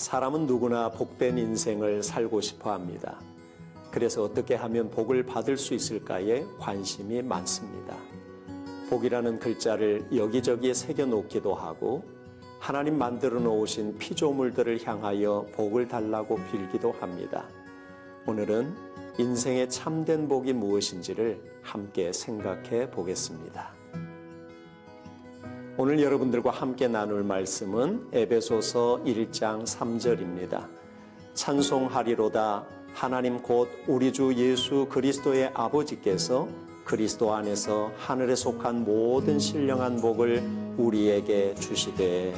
사람은 누구나 복된 인생을 살고 싶어 합니다. 그래서 어떻게 하면 복을 받을 수 있을까에 관심이 많습니다. 복이라는 글자를 여기저기에 새겨놓기도 하고 하나님 만들어 놓으신 피조물들을 향하여 복을 달라고 빌기도 합니다. 오늘은 인생의 참된 복이 무엇인지를 함께 생각해 보겠습니다. 오늘 여러분들과 함께 나눌 말씀은 에베소서 1장 3절입니다. 찬송하리로다 하나님 곧 우리 주 예수 그리스도의 아버지께서 그리스도 안에서 하늘에 속한 모든 신령한 복을 우리에게 주시되.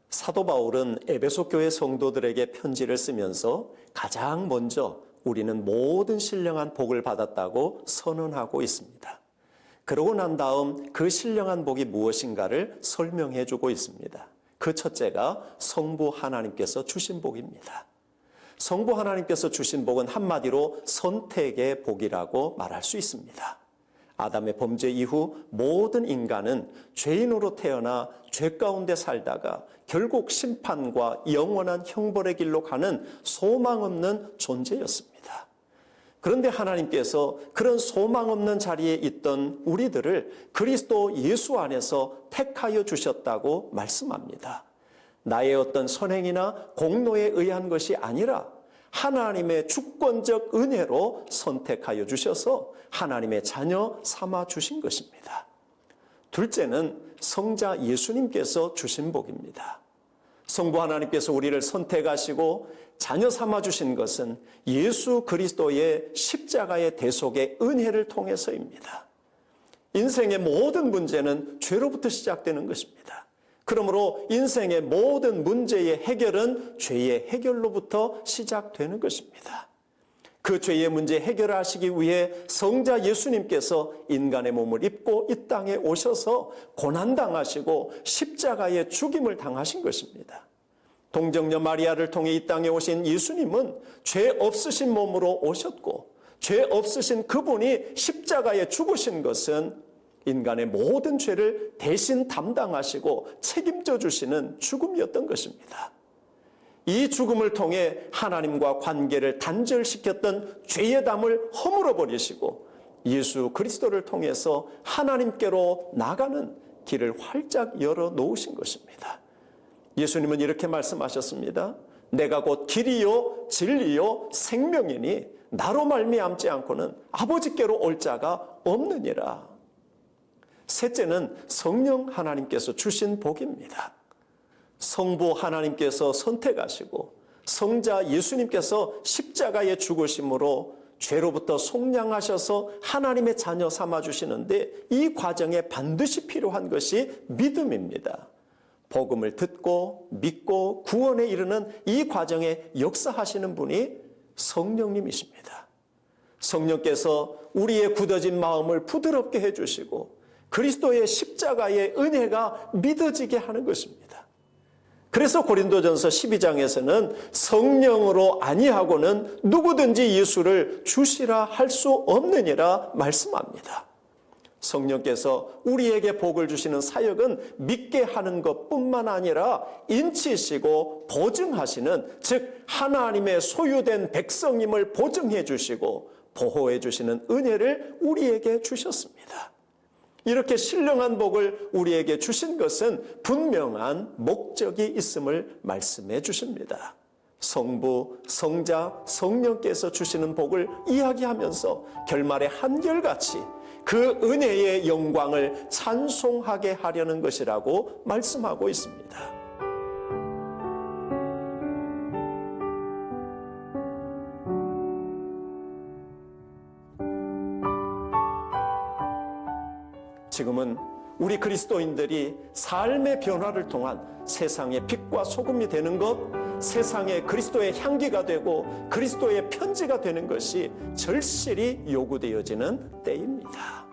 사도 바울은 에베소 교회 성도들에게 편지를 쓰면서 가장 먼저 우리는 모든 신령한 복을 받았다고 선언하고 있습니다. 그러고 난 다음 그 신령한 복이 무엇인가를 설명해 주고 있습니다. 그 첫째가 성부 하나님께서 주신 복입니다. 성부 하나님께서 주신 복은 한마디로 선택의 복이라고 말할 수 있습니다. 아담의 범죄 이후 모든 인간은 죄인으로 태어나 죄 가운데 살다가 결국 심판과 영원한 형벌의 길로 가는 소망 없는 존재였습니다. 그런데 하나님께서 그런 소망 없는 자리에 있던 우리들을 그리스도 예수 안에서 택하여 주셨다고 말씀합니다. 나의 어떤 선행이나 공로에 의한 것이 아니라 하나님의 주권적 은혜로 선택하여 주셔서 하나님의 자녀 삼아 주신 것입니다. 둘째는 성자 예수님께서 주신 복입니다. 성부 하나님께서 우리를 선택하시고 자녀 삼아 주신 것은 예수 그리스도의 십자가의 대속의 은혜를 통해서입니다. 인생의 모든 문제는 죄로부터 시작되는 것입니다. 그러므로 인생의 모든 문제의 해결은 죄의 해결로부터 시작되는 것입니다. 그 죄의 문제 해결을 하시기 위해 성자 예수님께서 인간의 몸을 입고 이 땅에 오셔서 고난당하시고 십자가의 죽임을 당하신 것입니다. 동정녀 마리아를 통해 이 땅에 오신 예수님은 죄 없으신 몸으로 오셨고 죄 없으신 그분이 십자가에 죽으신 것은 인간의 모든 죄를 대신 담당하시고 책임져 주시는 죽음이었던 것입니다. 이 죽음을 통해 하나님과 관계를 단절시켰던 죄의 담을 허물어 버리시고 예수 그리스도를 통해서 하나님께로 나가는 길을 활짝 열어 놓으신 것입니다. 예수님은 이렇게 말씀하셨습니다. 내가 곧 길이요 진리요 생명이니 나로 말미암지 않고는 아버지께로 올 자가 없느니라. 셋째는 성령 하나님께서 주신 복입니다. 성부 하나님께서 선택하시고 성자 예수님께서 십자가에 죽으심으로 죄로부터 속량하셔서 하나님의 자녀 삼아주시는데 이 과정에 반드시 필요한 것이 믿음입니다. 복음을 듣고 믿고 구원에 이르는 이 과정에 역사하시는 분이 성령님이십니다. 성령께서 우리의 굳어진 마음을 부드럽게 해주시고 그리스도의 십자가의 은혜가 믿어지게 하는 것입니다. 그래서 고린도전서 12장에서는 성령으로 아니하고는 누구든지 예수를 주시라 할 수 없느니라 말씀합니다. 성령께서 우리에게 복을 주시는 사역은 믿게 하는 것뿐만 아니라 인치시고 보증하시는, 즉 하나님의 소유된 백성임을 보증해 주시고 보호해 주시는 은혜를 우리에게 주셨습니다. 이렇게 신령한 복을 우리에게 주신 것은 분명한 목적이 있음을 말씀해 주십니다. 성부, 성자, 성령께서 주시는 복을 이야기하면서 결말에 한결같이 그 은혜의 영광을 찬송하게 하려는 것이라고 말씀하고 있습니다. 지금은 우리 그리스도인들이 삶의 변화를 통한 세상의 빛과 소금이 되는 것, 세상에 그리스도의 향기가 되고 그리스도의 편지가 되는 것이 절실히 요구되어지는 때입니다.